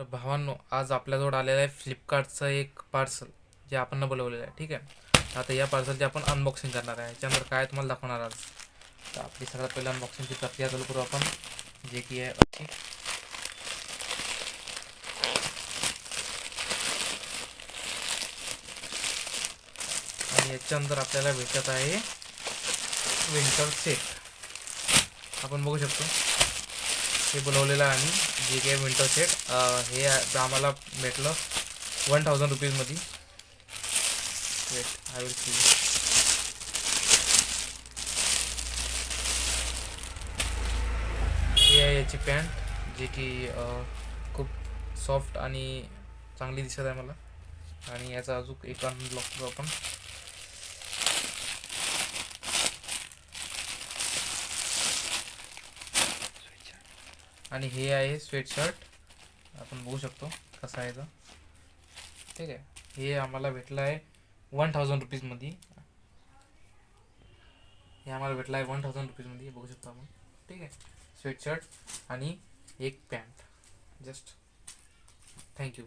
तर भावांनो, आज आपल्याजवळ आलेलं आहे फ्लिपकार्टचं एक पार्सल जे आपण बोलवलेलं आहे. ठीक आहे. तर आता या पार्सलची आपण अनबॉक्सिंग करणार आहे. याच्यानंतर काय तुम्हाला दाखवणार आज. तर आपली सगळ्यात पहिला अनबॉक्सिंगची प्रक्रिया चालू करू आपण, जे की आहे अशी. आणि याच्यानंतर आपल्याला भेटत आहे विंटर सेट. आपण बघू शकतो हे बोलवलेलं आहे आम्ही, जे की आहे विंटर सेट. हे आम्हाला भेटलं 1000 रुपीजमध्ये. Wait, I will see. ही आहे याची पॅन्ट, जी की खूप सॉफ्ट आणि चांगली दिसत आहे मला. आणि याचा अजून एक अनलॉक करू आपण. आणि हे आहे स्वेटशर्ट. आपण बघू शकतो कसा आहे तो. ठीक आहे. हे आम्हाला भेटलं आहे 1000 रुपीजमध्ये. हे आम्हाला भेटलं आहे 1000 रुपीजमध्ये, बघू शकतो आपण. ठीक आहे. स्वेटशर्ट आणि एक पॅन्ट. Just thank you.